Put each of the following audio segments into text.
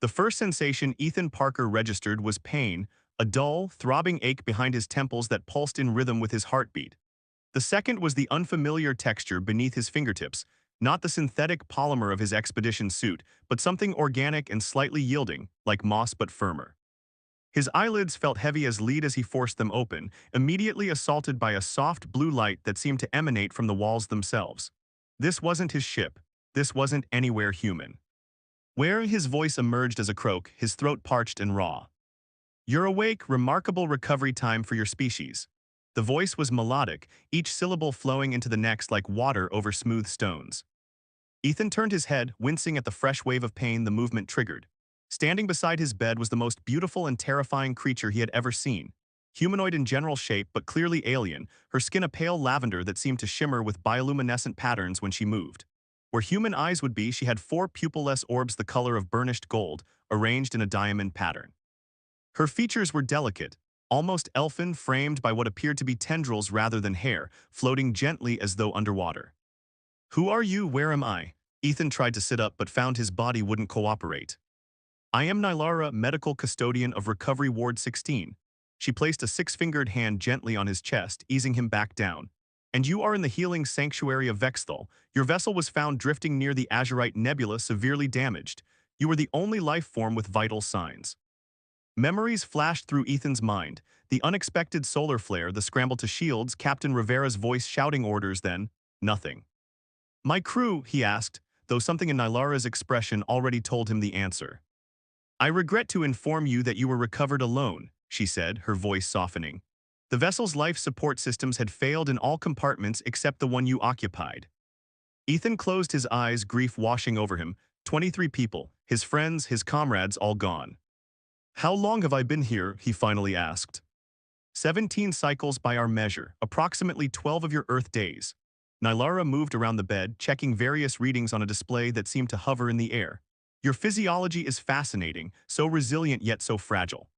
The first sensation Ethan Parker registered was pain, a dull, throbbing ache behind his temples that pulsed in rhythm with his heartbeat. The second was the unfamiliar texture beneath his fingertips, not the synthetic polymer of his expedition suit, but something organic and slightly yielding, like moss but firmer. His eyelids felt heavy as lead as he forced them open, immediately assaulted by a soft blue light that seemed to emanate from the walls themselves. This wasn't his ship. This wasn't anywhere human. Where his voice emerged as a croak, his throat parched and raw. "You're awake, remarkable recovery time for your species." The voice was melodic, each syllable flowing into the next like water over smooth stones. Ethan turned his head, wincing at the fresh wave of pain the movement triggered. Standing beside his bed was the most beautiful and terrifying creature he had ever seen. Humanoid in general shape, but clearly alien, her skin a pale lavender that seemed to shimmer with bioluminescent patterns when she moved. Where human eyes would be, she had four pupilless orbs the color of burnished gold, arranged in a diamond pattern. Her features were delicate, almost elfin, framed by what appeared to be tendrils rather than hair, floating gently as though underwater. "Who are you? Where am I?" Ethan tried to sit up but found his body wouldn't cooperate. "I am Nylara, medical custodian of Recovery Ward 16. She placed a six-fingered hand gently on his chest, easing him back down. "And you are in the healing sanctuary of Vexthal. Your vessel was found drifting near the Azurite Nebula, severely damaged. You were the only life form with vital signs." Memories flashed through Ethan's mind. The unexpected solar flare, the scramble to shields, Captain Rivera's voice shouting orders, then nothing. "My crew?" he asked, though something in Nylara's expression already told him the answer. "I regret to inform you that you were recovered alone," she said, her voice softening. "The vessel's life support systems had failed in all compartments except the one you occupied." Ethan closed his eyes, grief washing over him. 23 people, his friends, his comrades, all gone. "How long have I been here?" he finally asked. 17 cycles by our measure, approximately 12 of your Earth days." Nylara moved around the bed, checking various readings on a display that seemed to hover in the air. "Your physiology is fascinating, so resilient yet so fragile."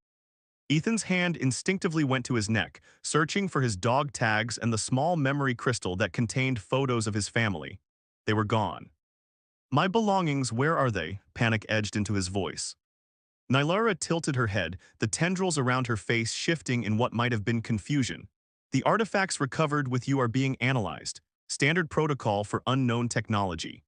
Ethan's hand instinctively went to his neck, searching for his dog tags and the small memory crystal that contained photos of his family. They were gone. "My belongings, where are they?" Panic edged into his voice. Nylara tilted her head, the tendrils around her face shifting in what might have been confusion. "The artifacts recovered with you are being analyzed. Standard protocol for unknown technology."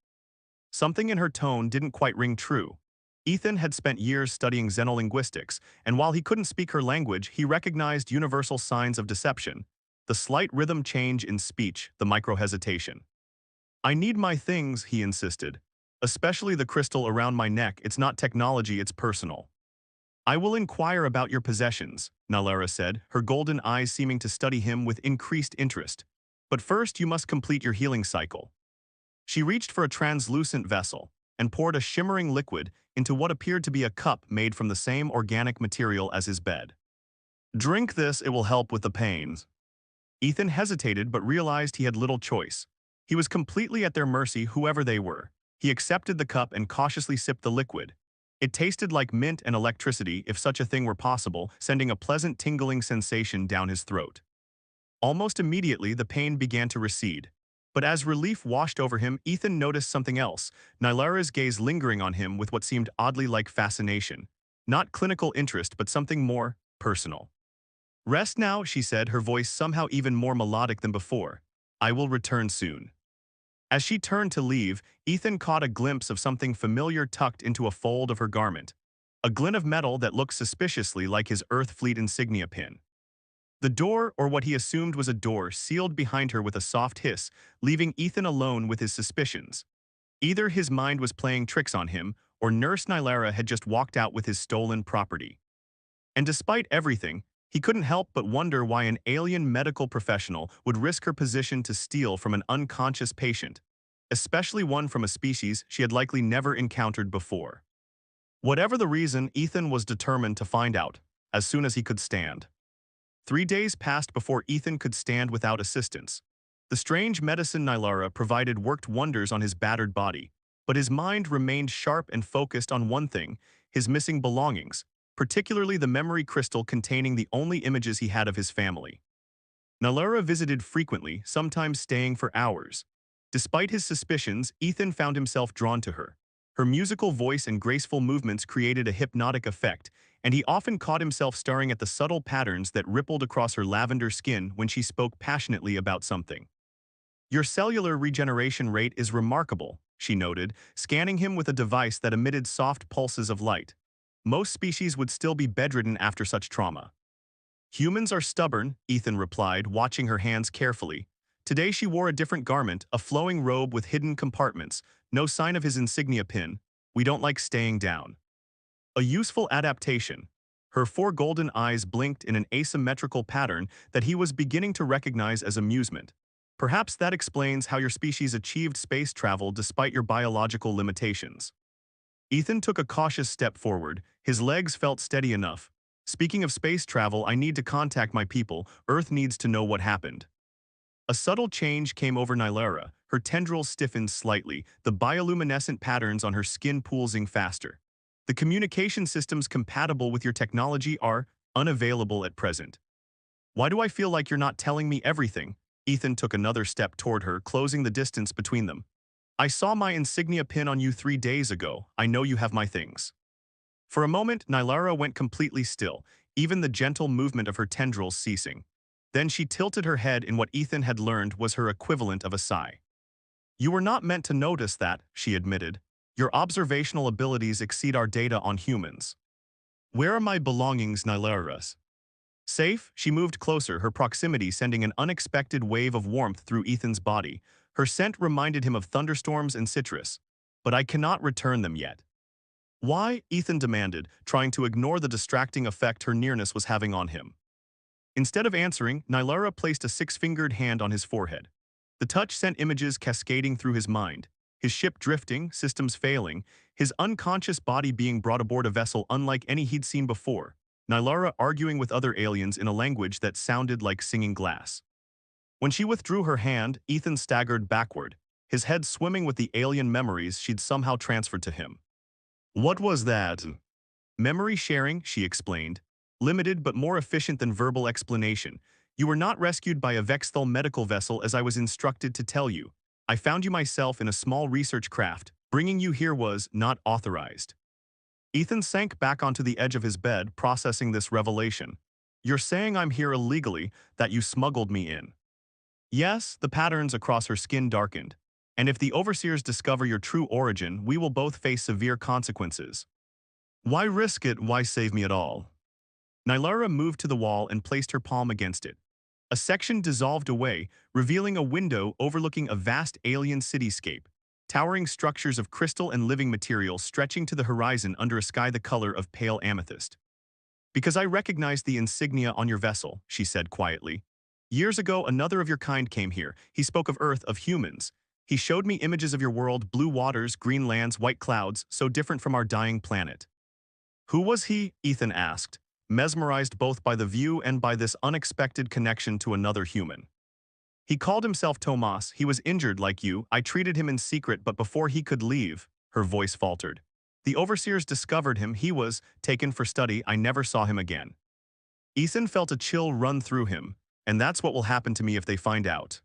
Something in her tone didn't quite ring true. Ethan had spent years studying xenolinguistics, and while he couldn't speak her language, he recognized universal signs of deception. The slight rhythm change in speech, the micro-hesitation. "I need my things," he insisted. "Especially the crystal around my neck. It's not technology, it's personal." "I will inquire about your possessions," Nylara said, her golden eyes seeming to study him with increased interest. "But first you must complete your healing cycle." She reached for a translucent vessel and poured a shimmering liquid into what appeared to be a cup made from the same organic material as his bed. "Drink this, it will help with the pains." Ethan hesitated but realized he had little choice. He was completely at their mercy, whoever they were. He accepted the cup and cautiously sipped the liquid. It tasted like mint and electricity, if such a thing were possible, sending a pleasant tingling sensation down his throat. Almost immediately, the pain began to recede. But as relief washed over him, Ethan noticed something else, Nylara's gaze lingering on him with what seemed oddly like fascination. Not clinical interest, but something more personal. "Rest now," she said, her voice somehow even more melodic than before. "I will return soon." As she turned to leave, Ethan caught a glimpse of something familiar tucked into a fold of her garment. A glint of metal that looked suspiciously like his Earth Fleet insignia pin. The door, or what he assumed was a door, sealed behind her with a soft hiss, leaving Ethan alone with his suspicions. Either his mind was playing tricks on him, or Nurse Nylara had just walked out with his stolen property. And despite everything, he couldn't help but wonder why an alien medical professional would risk her position to steal from an unconscious patient, especially one from a species she had likely never encountered before. Whatever the reason, Ethan was determined to find out, as soon as he could stand. 3 days passed before Ethan could stand without assistance. The strange medicine Nylara provided worked wonders on his battered body, but his mind remained sharp and focused on one thing, his missing belongings, particularly the memory crystal containing the only images he had of his family. Nylara visited frequently, sometimes staying for hours. Despite his suspicions, Ethan found himself drawn to her. Her musical voice and graceful movements created a hypnotic effect, and he often caught himself staring at the subtle patterns that rippled across her lavender skin when she spoke passionately about something. Your cellular regeneration rate is remarkable, she noted, scanning him with a device that emitted soft pulses of light. Most species would still be bedridden after such trauma. Humans are stubborn, Ethan replied, watching her hands carefully. Today she wore a different garment, a flowing robe with hidden compartments, no sign of his insignia pin. We don't like staying down. A useful adaptation. Her four golden eyes blinked in an asymmetrical pattern that he was beginning to recognize as amusement. Perhaps that explains how your species achieved space travel despite your biological limitations. Ethan took a cautious step forward. His legs felt steady enough. Speaking of space travel, I need to contact my people. Earth needs to know what happened. A subtle change came over Nylara. Her tendrils stiffened slightly, the bioluminescent patterns on her skin pulsing faster. The communication systems compatible with your technology are unavailable at present. Why do I feel like you're not telling me everything? Ethan took another step toward her, closing the distance between them. I saw my insignia pin on you 3 days ago. I know you have my things. For a moment, Nylara went completely still, even the gentle movement of her tendrils ceasing. Then she tilted her head in what Ethan had learned was her equivalent of a sigh. You were not meant to notice that, she admitted. Your observational abilities exceed our data on humans. Where are my belongings, Nylara? Safe, she moved closer, her proximity sending an unexpected wave of warmth through Ethan's body. Her scent reminded him of thunderstorms and citrus. But I cannot return them yet. Why? Ethan demanded, trying to ignore the distracting effect her nearness was having on him. Instead of answering, Nylara placed a six-fingered hand on his forehead. The touch sent images cascading through his mind. His ship drifting, systems failing, his unconscious body being brought aboard a vessel unlike any he'd seen before. Nylara arguing with other aliens in a language that sounded like singing glass. When she withdrew her hand, Ethan staggered backward, his head swimming with the alien memories she'd somehow transferred to him. What was that? Memory sharing, she explained. Limited but more efficient than verbal explanation. You were not rescued by a Vexthal medical vessel as I was instructed to tell you. I found you myself in a small research craft. Bringing you here was not authorized. Ethan sank back onto the edge of his bed, processing this revelation. You're saying I'm here illegally, that you smuggled me in. Yes, the patterns across her skin darkened. And if the overseers discover your true origin, we will both face severe consequences. Why risk it? Why save me at all? Nylara moved to the wall and placed her palm against it. A section dissolved away, revealing a window overlooking a vast alien cityscape, towering structures of crystal and living material stretching to the horizon under a sky the color of pale amethyst. Because I recognized the insignia on your vessel, she said quietly. Years ago, another of your kind came here. He spoke of Earth, of humans. He showed me images of your world, blue waters, green lands, white clouds, so different from our dying planet. Who was he? Ethan asked, mesmerized both by the view and by this unexpected connection to another human. He called himself Tomas. He was injured like you. I treated him in secret, but before he could leave, her voice faltered. The overseers discovered him. He was taken for study. I never saw him again. Ethan felt a chill run through him, and that's what will happen to me if they find out.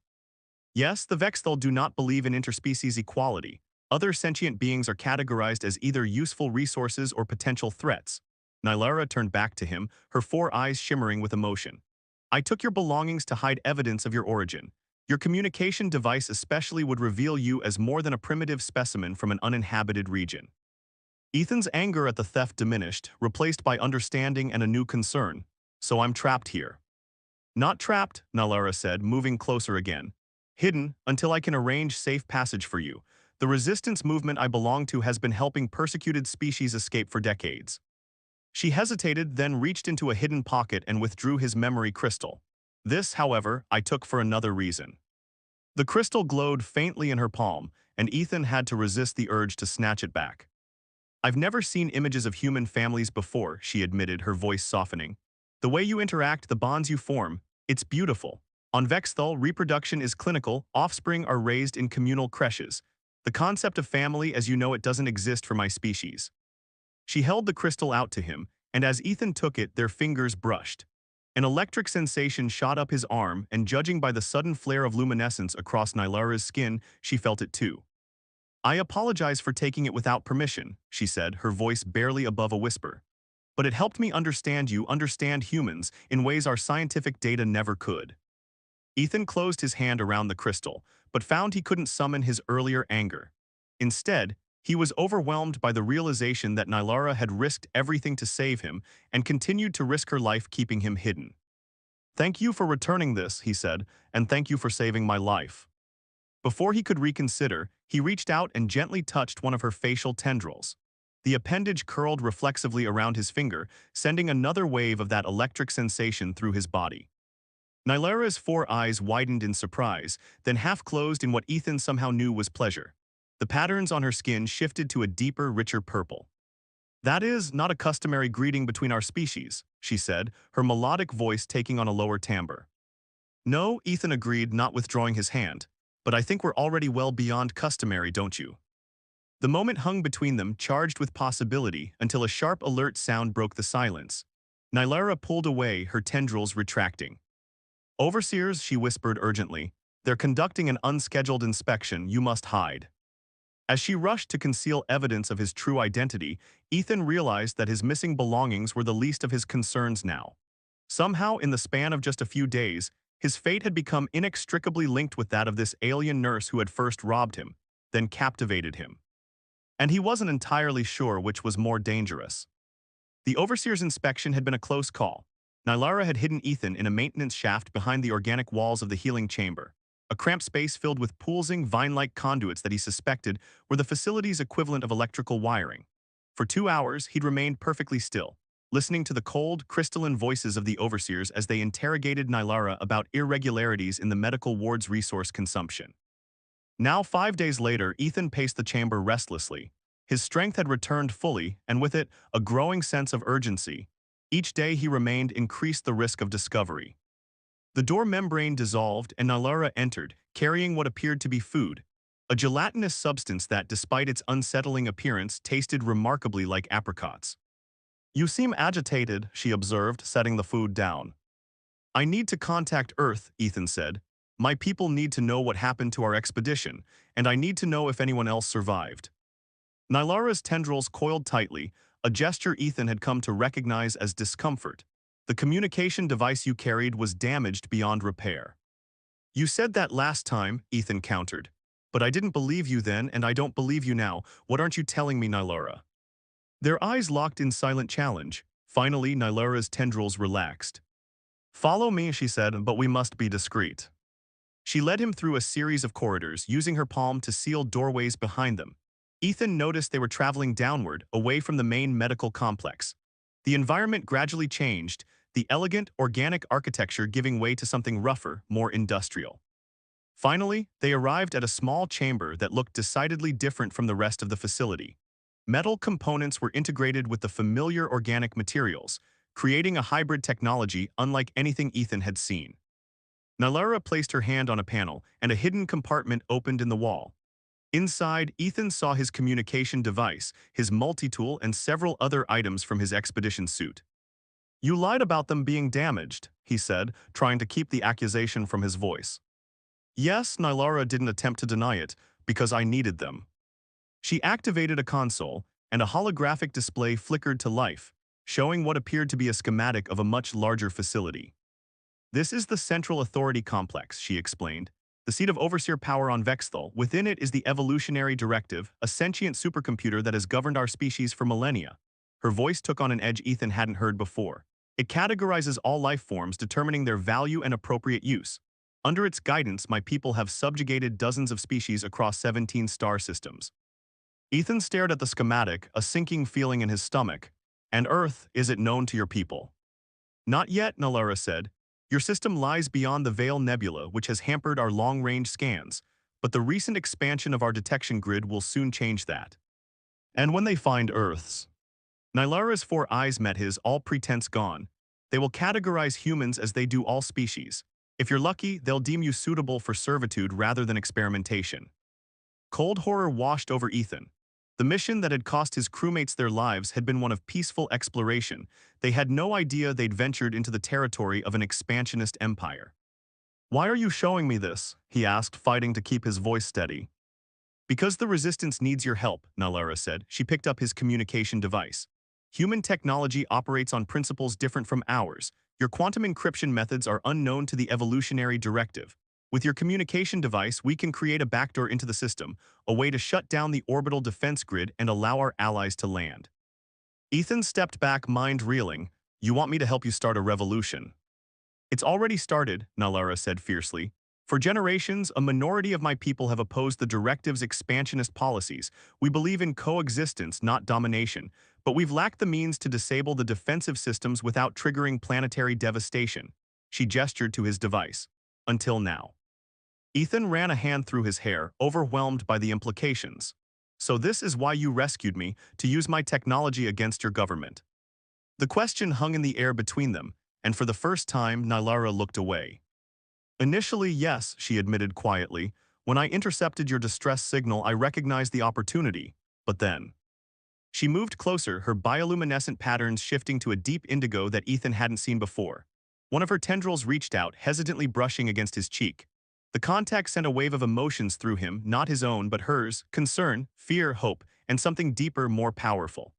Yes, the Vexthal do not believe in interspecies equality. Other sentient beings are categorized as either useful resources or potential threats. Nylara turned back to him, her four eyes shimmering with emotion. I took your belongings to hide evidence of your origin. Your communication device especially would reveal you as more than a primitive specimen from an uninhabited region. Ethan's anger at the theft diminished, replaced by understanding and a new concern. So I'm trapped here. Not trapped, Nylara said, moving closer again. Hidden, until I can arrange safe passage for you. The resistance movement I belong to has been helping persecuted species escape for decades. She hesitated, then reached into a hidden pocket and withdrew his memory crystal. This, however, I took for another reason. The crystal glowed faintly in her palm, and Ethan had to resist the urge to snatch it back. I've never seen images of human families before, she admitted, her voice softening. The way you interact, the bonds you form, it's beautiful. On Vexthal, reproduction is clinical, offspring are raised in communal creches. The concept of family as you know it doesn't exist for my species. She held the crystal out to him, and as Ethan took it, their fingers brushed. An electric sensation shot up his arm, and judging by the sudden flare of luminescence across Nylara's skin, she felt it too. I apologize for taking it without permission, she said, her voice barely above a whisper. But it helped me understand humans in ways our scientific data never could. Ethan closed his hand around the crystal, but found he couldn't summon his earlier anger. Instead, he was overwhelmed by the realization that Nylara had risked everything to save him and continued to risk her life keeping him hidden. Thank you for returning this, he said, and thank you for saving my life. Before he could reconsider, he reached out and gently touched one of her facial tendrils. The appendage curled reflexively around his finger, sending another wave of that electric sensation through his body. Nylara's four eyes widened in surprise, then half-closed in what Ethan somehow knew was pleasure. The patterns on her skin shifted to a deeper, richer purple. That is not a customary greeting between our species, she said, her melodic voice taking on a lower timbre. No, Ethan agreed, not withdrawing his hand. But I think we're already well beyond customary, don't you? The moment hung between them, charged with possibility, until a sharp alert sound broke the silence. Nylara pulled away, her tendrils retracting. Overseers, she whispered urgently, they're conducting an unscheduled inspection, you must hide. As she rushed to conceal evidence of his true identity, Ethan realized that his missing belongings were the least of his concerns now. Somehow, in the span of just a few days, his fate had become inextricably linked with that of this alien nurse who had first robbed him, then captivated him. And he wasn't entirely sure which was more dangerous. The overseer's inspection had been a close call. Nylara had hidden Ethan in a maintenance shaft behind the organic walls of the healing chamber, a cramped space filled with pulsing, vine-like conduits that he suspected were the facility's equivalent of electrical wiring. For 2 hours, he'd remained perfectly still, listening to the cold, crystalline voices of the overseers as they interrogated Nylara about irregularities in the medical ward's resource consumption. Now, 5 days later, Ethan paced the chamber restlessly. His strength had returned fully, and with it, a growing sense of urgency. Each day he remained increased the risk of discovery. The door membrane dissolved and Nylara entered, carrying what appeared to be food, a gelatinous substance that, despite its unsettling appearance, tasted remarkably like apricots. You seem agitated, she observed, setting the food down. I need to contact Earth, Ethan said. My people need to know what happened to our expedition, and I need to know if anyone else survived. Nylara's tendrils coiled tightly, a gesture Ethan had come to recognize as discomfort. The communication device you carried was damaged beyond repair. You said that last time, Ethan countered. But I didn't believe you then, and I don't believe you now. What aren't you telling me, Nylara? Their eyes locked in silent challenge. Finally, Nylara's tendrils relaxed. Follow me, she said, but we must be discreet. She led him through a series of corridors, using her palm to seal doorways behind them. Ethan noticed they were traveling downward, away from the main medical complex. The environment gradually changed, the elegant, organic architecture giving way to something rougher, more industrial. Finally, they arrived at a small chamber that looked decidedly different from the rest of the facility. Metal components were integrated with the familiar organic materials, creating a hybrid technology unlike anything Ethan had seen. Nylara placed her hand on a panel, and a hidden compartment opened in the wall. Inside, Ethan saw his communication device, his multi-tool, and several other items from his expedition suit. You lied about them being damaged, he said, trying to keep the accusation from his voice. Yes, Nylara didn't attempt to deny it, because I needed them. She activated a console, and a holographic display flickered to life, showing what appeared to be a schematic of a much larger facility. This is the Central Authority Complex, she explained, the seat of overseer power on Vexthal. Within it is the Evolutionary Directive, a sentient supercomputer that has governed our species for millennia. Her voice took on an edge Ethan hadn't heard before. It categorizes all life forms, determining their value and appropriate use. Under its guidance, my people have subjugated dozens of species across 17 star systems. Ethan stared at the schematic, a sinking feeling in his stomach. And Earth, is it known to your people? Not yet, Nylara said. Your system lies beyond the Veil Nebula, which has hampered our long-range scans, but the recent expansion of our detection grid will soon change that. And when they find Earths? Nylara's four eyes met his, all pretense gone. They will categorize humans as they do all species. If you're lucky, they'll deem you suitable for servitude rather than experimentation. Cold horror washed over Ethan. The mission that had cost his crewmates their lives had been one of peaceful exploration. They had no idea they'd ventured into the territory of an expansionist empire. Why are you showing me this? He asked, fighting to keep his voice steady. Because the Resistance needs your help, Nalara said. She picked up his communication device. Human technology operates on principles different from ours. Your quantum encryption methods are unknown to the evolutionary directive. With your communication device, we can create a backdoor into the system, a way to shut down the orbital defense grid and allow our allies to land. Ethan stepped back, mind reeling. You want me to help you start a revolution? It's already started, Nalara said fiercely. For generations, a minority of my people have opposed the directive's expansionist policies. We believe in coexistence, not domination, but we've lacked the means to disable the defensive systems without triggering planetary devastation. She gestured to his device. Until now. Ethan ran a hand through his hair, overwhelmed by the implications. So this is why you rescued me, to use my technology against your government. The question hung in the air between them, and for the first time, Nylara looked away. Initially, yes, she admitted quietly. When I intercepted your distress signal, I recognized the opportunity. But then. She moved closer, her bioluminescent patterns shifting to a deep indigo that Ethan hadn't seen before. One of her tendrils reached out, hesitantly brushing against his cheek. The contact sent a wave of emotions through him, not his own but hers, concern, fear, hope, and something deeper, more powerful.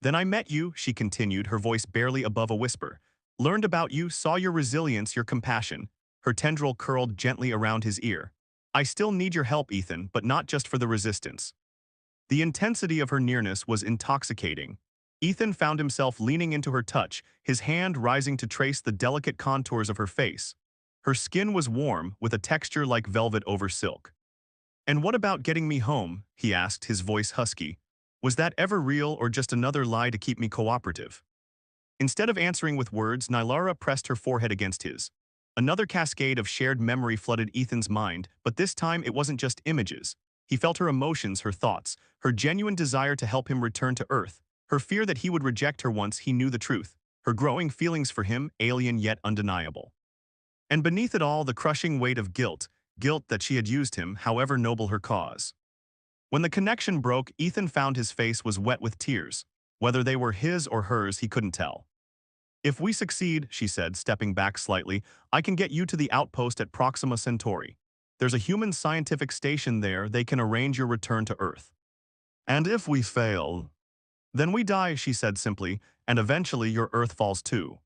Then I met you, she continued, her voice barely above a whisper. Learned about you, saw your resilience, your compassion. Her tendril curled gently around his ear. I still need your help, Ethan, but not just for the Resistance. The intensity of her nearness was intoxicating. Ethan found himself leaning into her touch, his hand rising to trace the delicate contours of her face. Her skin was warm, with a texture like velvet over silk. And what about getting me home? He asked, his voice husky. Was that ever real or just another lie to keep me cooperative? Instead of answering with words, Nylara pressed her forehead against his. Another cascade of shared memory flooded Ethan's mind, but this time it wasn't just images. He felt her emotions, her thoughts, her genuine desire to help him return to Earth, her fear that he would reject her once he knew the truth, her growing feelings for him, alien yet undeniable. And beneath it all, the crushing weight of guilt that she had used him, however noble her cause. When the connection broke, Ethan found his face was wet with tears. Whether they were his or hers, he couldn't tell. If we succeed, she said, stepping back slightly, I can get you to the outpost at Proxima Centauri. There's a human scientific station there, they can arrange your return to Earth. And if we fail? Then we die, she said simply, and eventually your Earth falls too.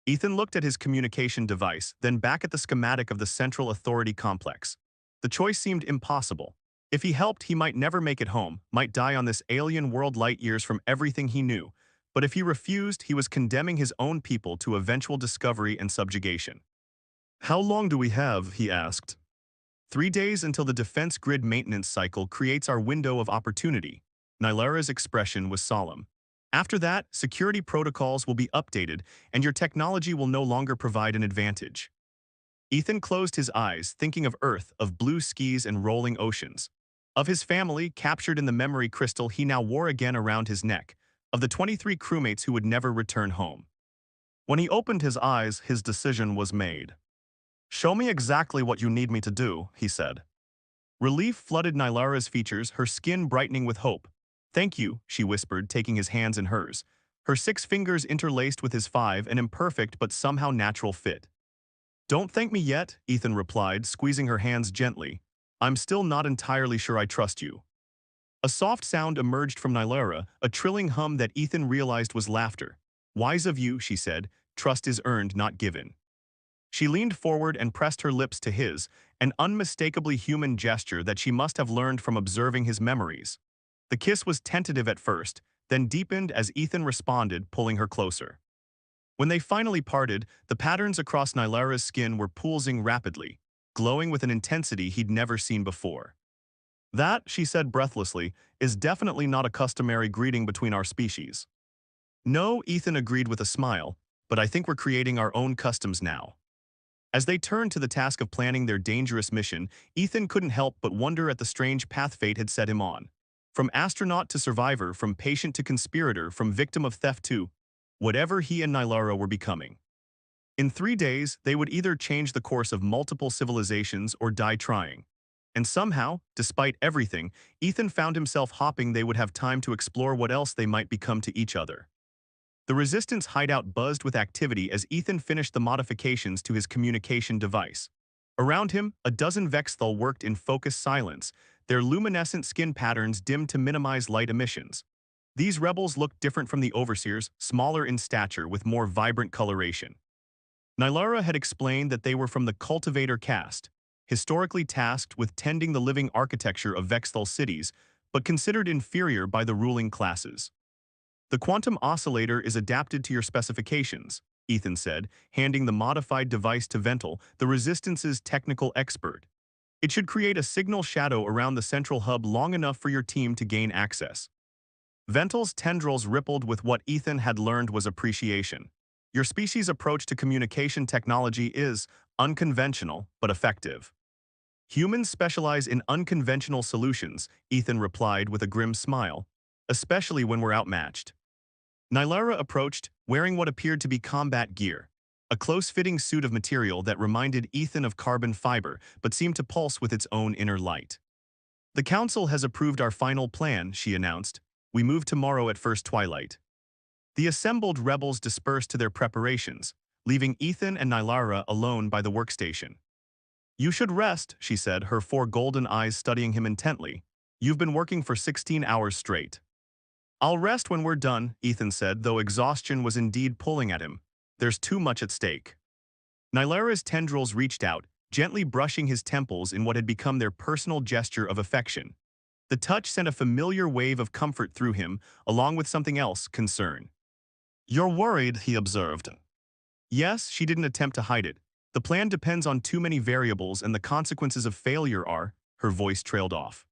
Ethan looked at his communication device, then back at the schematic of the Central Authority complex. The choice seemed impossible. If he helped, he might never make it home, might die on this alien world light years from everything he knew. But if he refused, he was condemning his own people to eventual discovery and subjugation. How long do we have? He asked. 3 days until the defense grid maintenance cycle creates our window of opportunity. Nylara's expression was solemn. After that, security protocols will be updated, and your technology will no longer provide an advantage. Ethan closed his eyes, thinking of Earth, of blue skies and rolling oceans. Of his family, captured in the memory crystal he now wore again around his neck. Of the 23 crewmates who would never return home. When he opened his eyes, his decision was made. Show me exactly what you need me to do, he said. Relief flooded Nylara's features, her skin brightening with hope. Thank you, she whispered, taking his hands in hers. Her 6 fingers interlaced with his 5, an imperfect but somehow natural fit. Don't thank me yet, Ethan replied, squeezing her hands gently. I'm still not entirely sure I trust you. A soft sound emerged from Nylara, a trilling hum that Ethan realized was laughter. Wise of you, she said, trust is earned, not given. She leaned forward and pressed her lips to his, an unmistakably human gesture that she must have learned from observing his memories. The kiss was tentative at first, then deepened as Ethan responded, pulling her closer. When they finally parted, the patterns across Nylara's skin were pulsing rapidly, glowing with an intensity he'd never seen before. That, she said breathlessly, is definitely not a customary greeting between our species. No, Ethan agreed with a smile, but I think we're creating our own customs now. As they turned to the task of planning their dangerous mission, Ethan couldn't help but wonder at the strange path fate had set him on. From astronaut to survivor, from patient to conspirator, from victim of theft to whatever he and Nylara were becoming. In 3 days, they would either change the course of multiple civilizations or die trying. And somehow, despite everything, Ethan found himself hoping they would have time to explore what else they might become to each other. The Resistance hideout buzzed with activity as Ethan finished the modifications to his communication device. Around him, a dozen Vexthal worked in focused silence, their luminescent skin patterns dimmed to minimize light emissions. These rebels looked different from the overseers, smaller in stature with more vibrant coloration. Nylara had explained that they were from the cultivator caste, historically tasked with tending the living architecture of Vexthal cities, but considered inferior by the ruling classes. The quantum oscillator is adapted to your specifications, Ethan said, handing the modified device to Vental, the Resistance's technical expert. It should create a signal shadow around the central hub long enough for your team to gain access. Vental's tendrils rippled with what Ethan had learned was appreciation. Your species' approach to communication technology is unconventional but effective. Humans specialize in unconventional solutions, Ethan replied with a grim smile, especially when we're outmatched. Nylara approached, wearing what appeared to be combat gear, a close-fitting suit of material that reminded Ethan of carbon fiber but seemed to pulse with its own inner light. The Council has approved our final plan, she announced. We move tomorrow at first twilight. The assembled rebels dispersed to their preparations, leaving Ethan and Nylara alone by the workstation. You should rest, she said, her 4 golden eyes studying him intently. You've been working for 16 hours straight. I'll rest when we're done, Ethan said, though exhaustion was indeed pulling at him. There's too much at stake. Nylara's tendrils reached out, gently brushing his temples in what had become their personal gesture of affection. The touch sent a familiar wave of comfort through him, along with something else, concern. You're worried, he observed. Yes, she didn't attempt to hide it. The plan depends on too many variables and the consequences of failure are, her voice trailed off.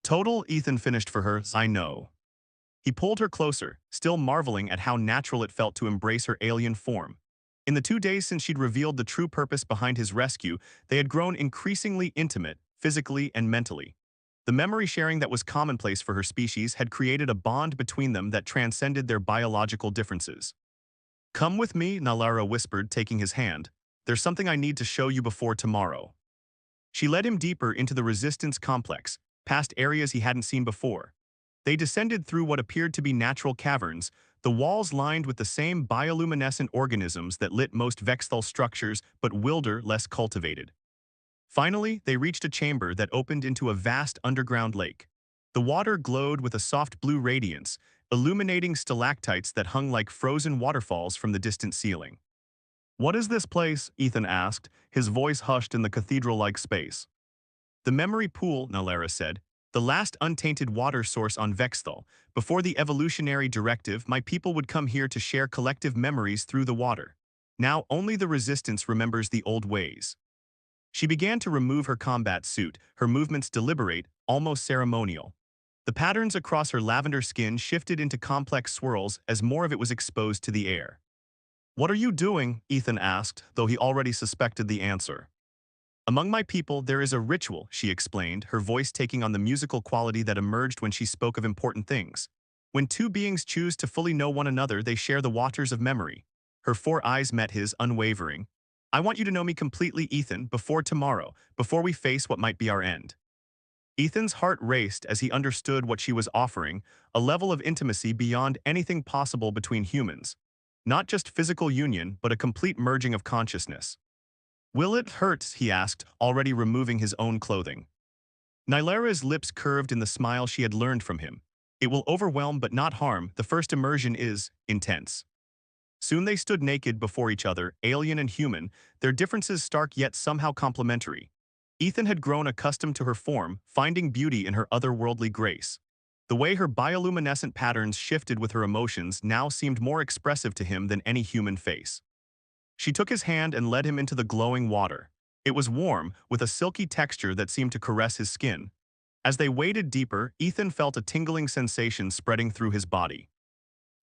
Total, Ethan finished for her, I know. He pulled her closer, still marveling at how natural it felt to embrace her alien form. In the 2 days since she'd revealed the true purpose behind his rescue, they had grown increasingly intimate, physically and mentally. The memory sharing that was commonplace for her species had created a bond between them that transcended their biological differences. Come with me, Nylara whispered, taking his hand. There's something I need to show you before tomorrow. She led him deeper into the resistance complex, past areas he hadn't seen before. They descended through what appeared to be natural caverns, the walls lined with the same bioluminescent organisms that lit most Vexthal structures but wilder less cultivated. Finally, they reached a chamber that opened into a vast underground lake. The water glowed with a soft blue radiance, illuminating stalactites that hung like frozen waterfalls from the distant ceiling. What is this place? Ethan asked, his voice hushed in the cathedral-like space. The memory pool, Nylara said, the last untainted water source on Vexthal. Before the evolutionary directive, my people would come here to share collective memories through the water. Now only the resistance remembers the old ways. She began to remove her combat suit, her movements deliberate, almost ceremonial. The patterns across her lavender skin shifted into complex swirls as more of it was exposed to the air. What are you doing? Ethan asked, though he already suspected the answer. Among my people, there is a ritual, she explained, her voice taking on the musical quality that emerged when she spoke of important things. When 2 beings choose to fully know one another, they share the waters of memory. Her 4 eyes met his, unwavering. I want you to know me completely, Ethan, before tomorrow, before we face what might be our end. Ethan's heart raced as he understood what she was offering, a level of intimacy beyond anything possible between humans. Not just physical union, but a complete merging of consciousness. Will it hurt? He asked, already removing his own clothing. Nylara's lips curved in the smile she had learned from him. It will overwhelm but not harm. The first immersion is intense. Soon they stood naked before each other, alien and human, their differences stark yet somehow complementary. Ethan had grown accustomed to her form, finding beauty in her otherworldly grace. The way her bioluminescent patterns shifted with her emotions now seemed more expressive to him than any human face. She took his hand and led him into the glowing water. It was warm, with a silky texture that seemed to caress his skin. As they waded deeper, Ethan felt a tingling sensation spreading through his body.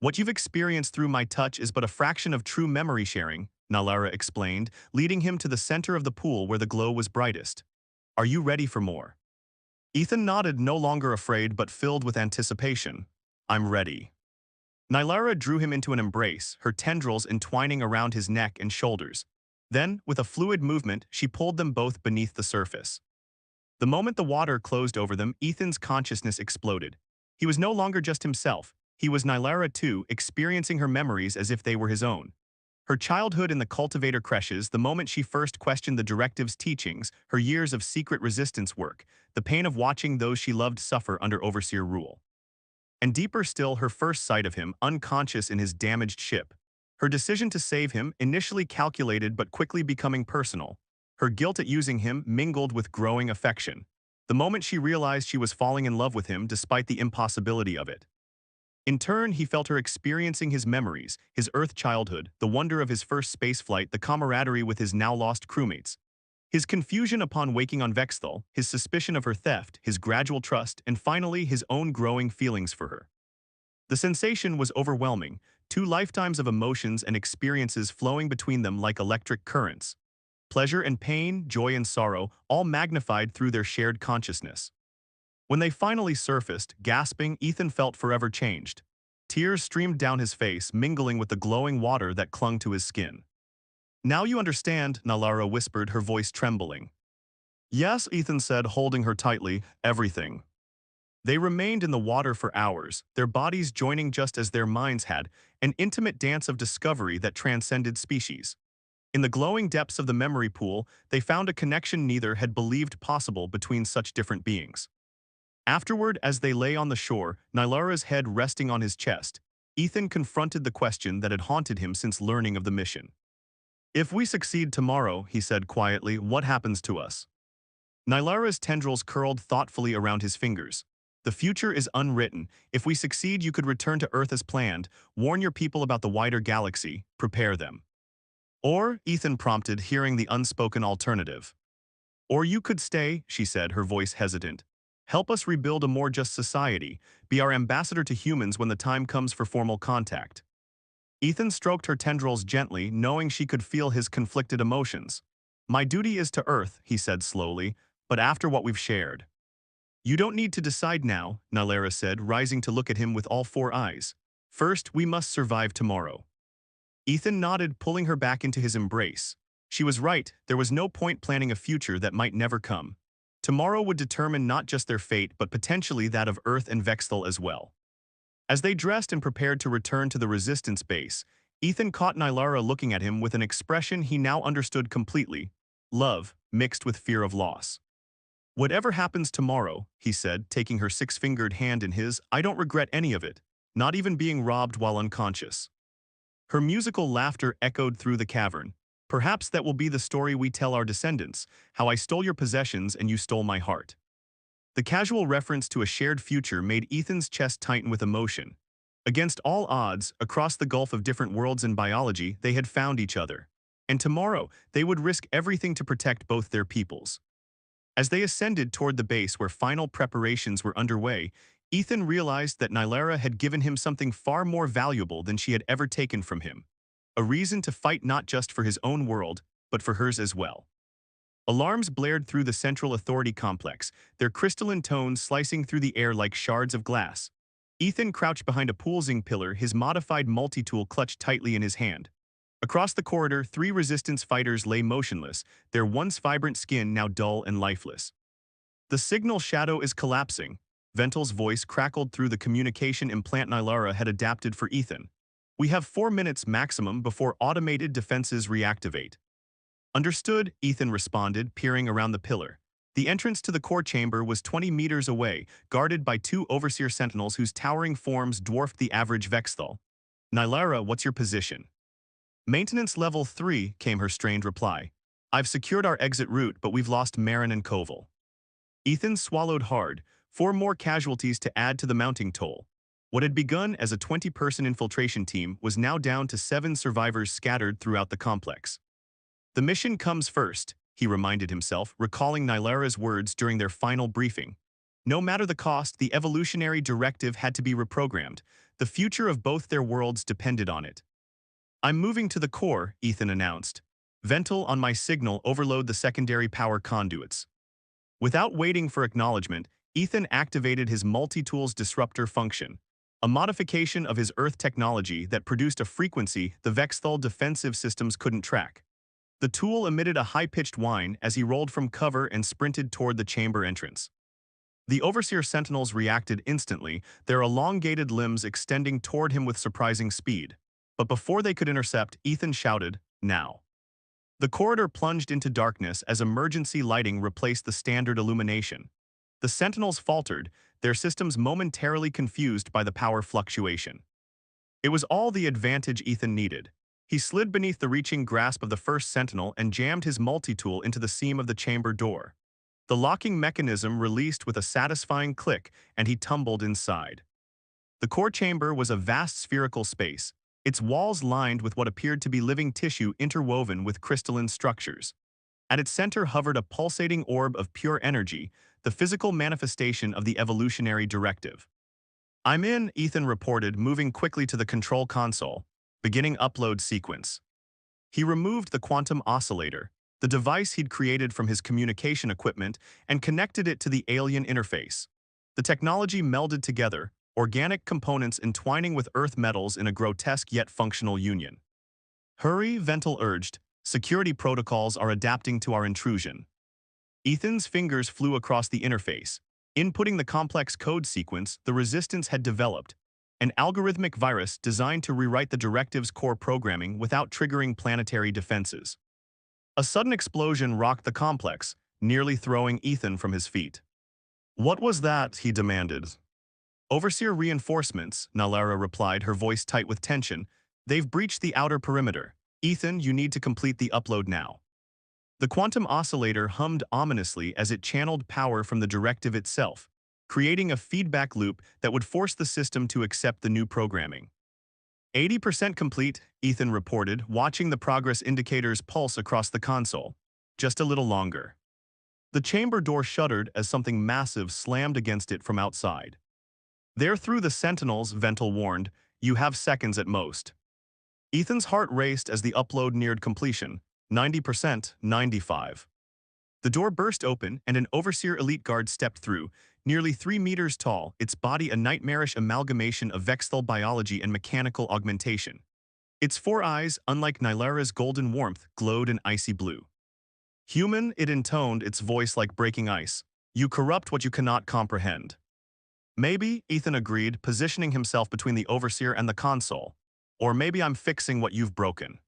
What you've experienced through my touch is but a fraction of true memory sharing, Nylara explained, leading him to the center of the pool where the glow was brightest. Are you ready for more? Ethan nodded, no longer afraid but filled with anticipation. I'm ready. Nylara drew him into an embrace, her tendrils entwining around his neck and shoulders. Then, with a fluid movement, she pulled them both beneath the surface. The moment the water closed over them, Ethan's consciousness exploded. He was no longer just himself. He was Nylara too, experiencing her memories as if they were his own. Her childhood in the cultivator creches, the moment she first questioned the directive's teachings, her years of secret resistance work, the pain of watching those she loved suffer under overseer rule. And deeper still, her first sight of him, unconscious in his damaged ship. Her decision to save him, initially calculated but quickly becoming personal. Her guilt at using him mingled with growing affection. The moment she realized she was falling in love with him despite the impossibility of it. In turn, he felt her experiencing his memories, his Earth childhood, the wonder of his first spaceflight, the camaraderie with his now-lost crewmates. His confusion upon waking on Vexthal, his suspicion of her theft, his gradual trust, and finally his own growing feelings for her. The sensation was overwhelming, two lifetimes of emotions and experiences flowing between them like electric currents. Pleasure and pain, joy and sorrow, all magnified through their shared consciousness. When they finally surfaced, gasping, Ethan felt forever changed. Tears streamed down his face, mingling with the glowing water that clung to his skin. "Now you understand," Nalara whispered, her voice trembling. "Yes," Ethan said, holding her tightly, "everything." They remained in the water for hours, their bodies joining just as their minds had, an intimate dance of discovery that transcended species. In the glowing depths of the memory pool, they found a connection neither had believed possible between such different beings. Afterward, as they lay on the shore, Nylara's head resting on his chest, Ethan confronted the question that had haunted him since learning of the mission. "If we succeed tomorrow," he said quietly, "what happens to us?" Nylara's tendrils curled thoughtfully around his fingers. "The future is unwritten. If we succeed, you could return to Earth as planned, warn your people about the wider galaxy, prepare them." "Or," Ethan prompted, hearing the unspoken alternative. "Or you could stay," she said, her voice hesitant. "Help us rebuild a more just society, be our ambassador to humans when the time comes for formal contact." Ethan stroked her tendrils gently, knowing she could feel his conflicted emotions. "My duty is to Earth," he said slowly, "but after what we've shared." "You don't need to decide now," Nalara said, rising to look at him with all four eyes. "First, we must survive tomorrow." Ethan nodded, pulling her back into his embrace. She was right, there was no point planning a future that might never come. Tomorrow would determine not just their fate, but potentially that of Earth and Vexthal as well. As they dressed and prepared to return to the Resistance base, Ethan caught Nylara looking at him with an expression he now understood completely: love, mixed with fear of loss. "Whatever happens tomorrow," he said, taking her six-fingered hand in his, "I don't regret any of it, not even being robbed while unconscious." Her musical laughter echoed through the cavern. "Perhaps that will be the story we tell our descendants, how I stole your possessions and you stole my heart." The casual reference to a shared future made Ethan's chest tighten with emotion. Against all odds, across the gulf of different worlds in biology, they had found each other. And tomorrow, they would risk everything to protect both their peoples. As they ascended toward the base where final preparations were underway, Ethan realized that Nylara had given him something far more valuable than she had ever taken from him. A reason to fight not just for his own world, but for hers as well. Alarms blared through the Central Authority complex, their crystalline tones slicing through the air like shards of glass. Ethan crouched behind a poolsing pillar, his modified multi-tool clutched tightly in his hand. Across the corridor, three resistance fighters lay motionless, their once vibrant skin now dull and lifeless. "The signal shadow is collapsing." Vental's voice crackled through the communication implant Nylara had adapted for Ethan. "We have 4 minutes maximum before automated defenses reactivate." "Understood," Ethan responded, peering around the pillar. The entrance to the core chamber was 20 meters away, guarded by two overseer sentinels whose towering forms dwarfed the average Vexthal. "Nylara, what's your position?" "Maintenance level 3, came her strained reply. "I've secured our exit route, but we've lost Marin and Koval." Ethan swallowed hard, 4 more casualties to add to the mounting toll. What had begun as a 20-person infiltration team was now down to 7 survivors scattered throughout the complex. "The mission comes first," he reminded himself, recalling Nylara's words during their final briefing. No matter the cost, the evolutionary directive had to be reprogrammed. The future of both their worlds depended on it. "I'm moving to the core," Ethan announced. "Vental, on my signal, overload the secondary power conduits." Without waiting for acknowledgement, Ethan activated his multi-tools disruptor function, a modification of his Earth technology that produced a frequency the Vexthal defensive systems couldn't track. The tool emitted a high-pitched whine as he rolled from cover and sprinted toward the chamber entrance. The Overseer Sentinels reacted instantly, their elongated limbs extending toward him with surprising speed. But before they could intercept, Ethan shouted, "Now." The corridor plunged into darkness as emergency lighting replaced the standard illumination. The Sentinels faltered, their systems momentarily confused by the power fluctuation. It was all the advantage Ethan needed. He slid beneath the reaching grasp of the first Sentinel and jammed his multi-tool into the seam of the chamber door. The locking mechanism released with a satisfying click, and he tumbled inside. The core chamber was a vast spherical space, its walls lined with what appeared to be living tissue interwoven with crystalline structures. At its center hovered a pulsating orb of pure energy, the physical manifestation of the evolutionary directive. "I'm in," Ethan reported, moving quickly to the control console, beginning upload sequence. He removed the quantum oscillator, the device he'd created from his communication equipment, and connected it to the alien interface. The technology melded together, organic components entwining with Earth metals in a grotesque yet functional union. "Hurry," Ventil urged. "Security protocols are adapting to our intrusion." Ethan's fingers flew across the interface. Inputting the complex code sequence the Resistance had developed, an algorithmic virus designed to rewrite the directive's core programming without triggering planetary defenses. A sudden explosion rocked the complex, nearly throwing Ethan from his feet. "What was that?" he demanded. "Overseer reinforcements," Nalara replied, her voice tight with tension. "They've breached the outer perimeter. Ethan, you need to complete the upload now." The quantum oscillator hummed ominously as it channeled power from the directive itself, creating a feedback loop that would force the system to accept the new programming. 80% complete, Ethan reported, watching the progress indicators pulse across the console. "Just a little longer." The chamber door shuddered as something massive slammed against it from outside. "They're through the Sentinels," Ventil warned. "You have seconds at most." Ethan's heart raced as the upload neared completion. 90%, 95. The door burst open and an Overseer elite guard stepped through, nearly 3 meters tall, its body a nightmarish amalgamation of Vexthal biology and mechanical augmentation. Its 4 eyes, unlike Nylara's golden warmth, glowed an icy blue. "Human," it intoned, its voice like breaking ice. "You corrupt what you cannot comprehend." "Maybe," Ethan agreed, positioning himself between the Overseer and the console. "Or maybe I'm fixing what you've broken."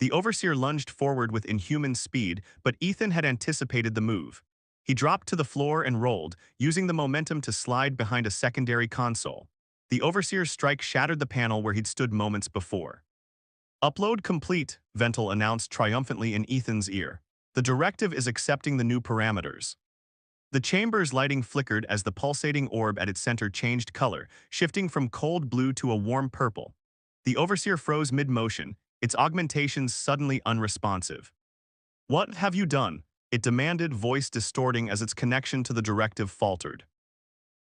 The Overseer lunged forward with inhuman speed, but Ethan had anticipated the move. He dropped to the floor and rolled, using the momentum to slide behind a secondary console. The Overseer's strike shattered the panel where he'd stood moments before. "Upload complete," Ventil announced triumphantly in Ethan's ear. "The directive is accepting the new parameters." The chamber's lighting flickered as the pulsating orb at its center changed color, shifting from cold blue to a warm purple. The Overseer froze mid-motion, its augmentations suddenly unresponsive. "What have you done?" it demanded, voice distorting as its connection to the directive faltered.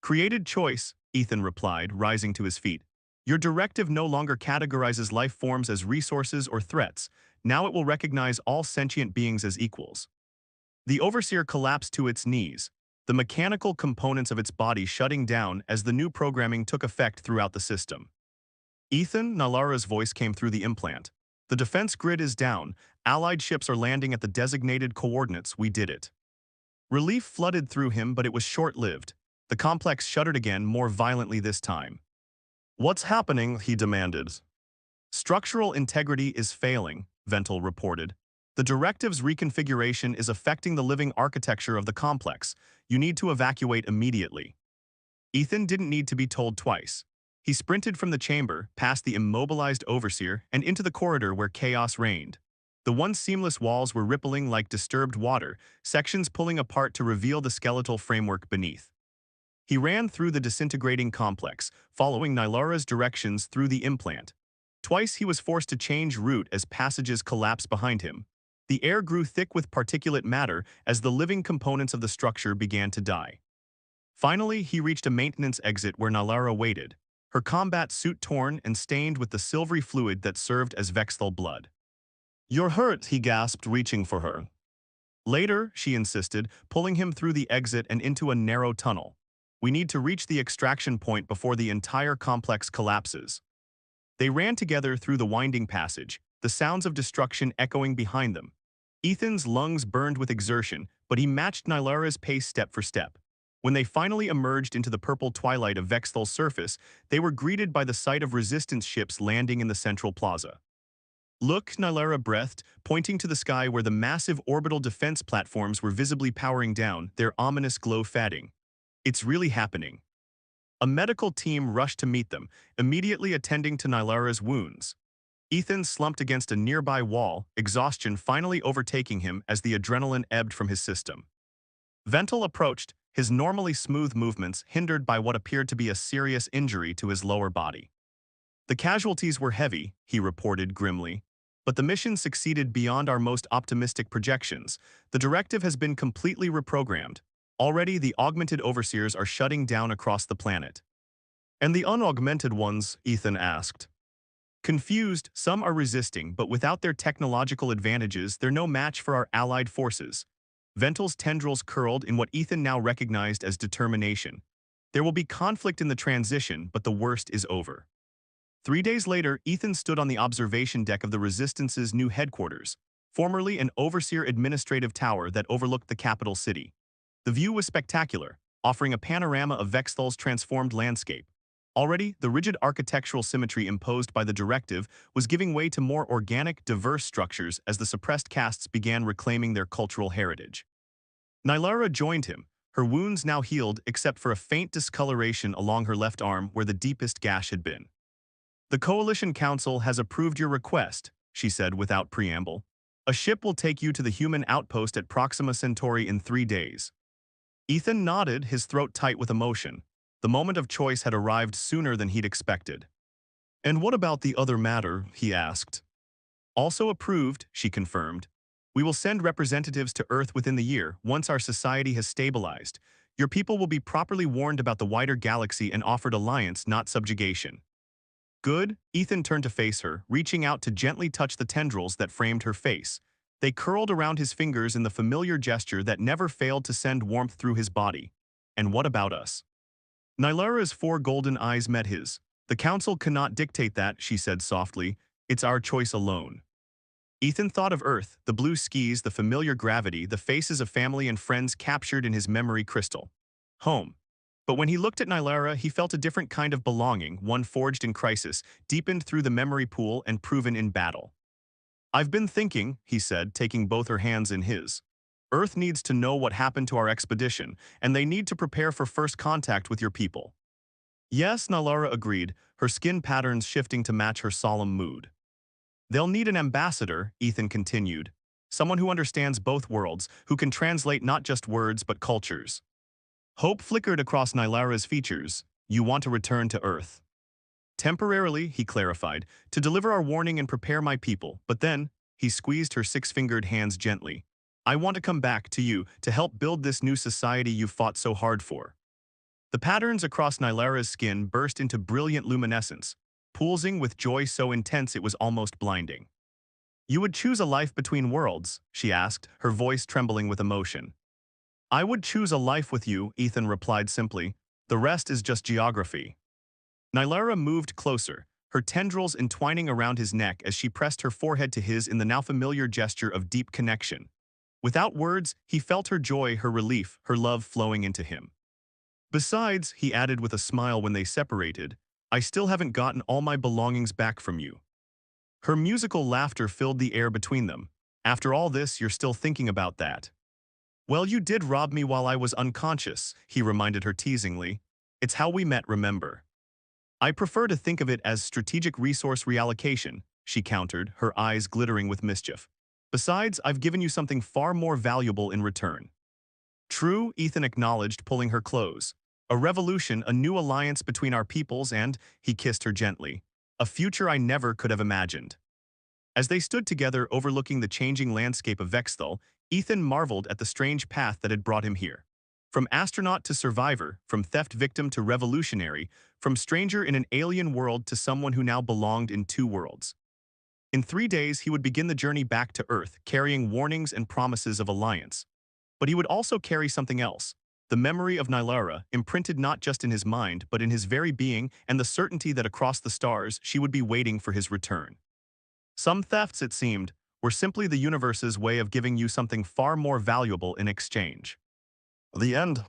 "Created choice," Ethan replied, rising to his feet. "Your directive no longer categorizes life forms as resources or threats. Now it will recognize all sentient beings as equals." The Overseer collapsed to its knees, the mechanical components of its body shutting down as the new programming took effect throughout the system. "Ethan," Nalara's voice came through the implant. "The defense grid is down. Allied ships are landing at the designated coordinates. We did it." Relief flooded through him, but it was short-lived. The complex shuddered again, more violently this time. "What's happening?" he demanded. "Structural integrity is failing," Ventil reported. "The directive's reconfiguration is affecting the living architecture of the complex. You need to evacuate immediately." Ethan didn't need to be told twice. He sprinted from the chamber, past the immobilized Overseer, and into the corridor where chaos reigned. The once seamless walls were rippling like disturbed water, sections pulling apart to reveal the skeletal framework beneath. He ran through the disintegrating complex, following Nylara's directions through the implant. Twice he was forced to change route as passages collapsed behind him. The air grew thick with particulate matter as the living components of the structure began to die. Finally, he reached a maintenance exit where Nalara waited, her combat suit torn and stained with the silvery fluid that served as Vexthal blood. "You're hurt," he gasped, reaching for her. "Later," she insisted, pulling him through the exit and into a narrow tunnel. "We need to reach the extraction point before the entire complex collapses." They ran together through the winding passage, the sounds of destruction echoing behind them. Ethan's lungs burned with exertion, but he matched Nylara's pace step for step. When they finally emerged into the purple twilight of Vexthal's surface, they were greeted by the sight of resistance ships landing in the central plaza. Look, Nylara breathed, pointing to the sky where the massive orbital defense platforms were visibly powering down, their ominous glow fading. It's really happening. A medical team rushed to meet them, immediately attending to Nylara's wounds. Ethan slumped against a nearby wall, exhaustion finally overtaking him as the adrenaline ebbed from his system. Vental approached, his normally smooth movements hindered by what appeared to be a serious injury to his lower body. The casualties were heavy, he reported grimly, but the mission succeeded beyond our most optimistic projections. The directive has been completely reprogrammed. Already, the augmented overseers are shutting down across the planet. And the unaugmented ones? Ethan asked. Confused, some are resisting, but without their technological advantages, they're no match for our allied forces. Vental's tendrils curled in what Ethan now recognized as determination. There will be conflict in the transition, but the worst is over. 3 days later, Ethan stood on the observation deck of the Resistance's new headquarters, formerly an overseer administrative tower that overlooked the capital city. The view was spectacular, offering a panorama of Vexthal's transformed landscape. Already, the rigid architectural symmetry imposed by the directive was giving way to more organic, diverse structures as the suppressed castes began reclaiming their cultural heritage. Nylara joined him, her wounds now healed except for a faint discoloration along her left arm where the deepest gash had been. "The Coalition Council has approved your request," she said without preamble. "A ship will take you to the human outpost at Proxima Centauri in 3 days." Ethan nodded, his throat tight with emotion. The moment of choice had arrived sooner than he'd expected. "And what about the other matter?" he asked. "Also approved," she confirmed. "We will send representatives to Earth within the year, once our society has stabilized. Your people will be properly warned about the wider galaxy and offered alliance, not subjugation." "Good." Ethan turned to face her, reaching out to gently touch the tendrils that framed her face. They curled around his fingers in the familiar gesture that never failed to send warmth through his body. "And what about us?" Nylara's 4 golden eyes met his. "The Council cannot dictate that," she said softly. "It's our choice alone." Ethan thought of Earth, the blue skies, the familiar gravity, the faces of family and friends captured in his memory crystal. Home. But when he looked at Nylara, he felt a different kind of belonging, one forged in crisis, deepened through the memory pool and proven in battle. "I've been thinking," he said, taking both her hands in his. "Earth needs to know what happened to our expedition, and they need to prepare for first contact with your people." "Yes," Nylara agreed, her skin patterns shifting to match her solemn mood. "They'll need an ambassador," Ethan continued. "Someone who understands both worlds, who can translate not just words but cultures." Hope flickered across Nylara's features. "You want to return to Earth?" "Temporarily," he clarified, "to deliver our warning and prepare my people, but then," he squeezed her 6-fingered hands gently, "I want to come back to you to help build this new society you've fought so hard for." The patterns across Nylara's skin burst into brilliant luminescence, pulsing with joy so intense it was almost blinding. "You would choose a life between worlds?" she asked, her voice trembling with emotion. "I would choose a life with you," Ethan replied simply. "The rest is just geography." Nylara moved closer, her tendrils entwining around his neck as she pressed her forehead to his in the now familiar gesture of deep connection. Without words, he felt her joy, her relief, her love flowing into him. "Besides," he added with a smile when they separated, "I still haven't gotten all my belongings back from you." Her musical laughter filled the air between them. "After all this, you're still thinking about that." "Well, you did rob me while I was unconscious," he reminded her teasingly. "It's how we met, remember." "I prefer to think of it as strategic resource reallocation," she countered, her eyes glittering with mischief. "Besides, I've given you something far more valuable in return." "True," Ethan acknowledged, pulling her close. "A revolution, a new alliance between our peoples and," he kissed her gently, "a future I never could have imagined." As they stood together overlooking the changing landscape of Vexthal, Ethan marveled at the strange path that had brought him here. From astronaut to survivor, from theft victim to revolutionary, from stranger in an alien world to someone who now belonged in 2 worlds. In 3 days, he would begin the journey back to Earth, carrying warnings and promises of alliance. But he would also carry something else, the memory of Nylara, imprinted not just in his mind but in his very being, and the certainty that across the stars she would be waiting for his return. Some thefts, it seemed, were simply the universe's way of giving you something far more valuable in exchange. The end.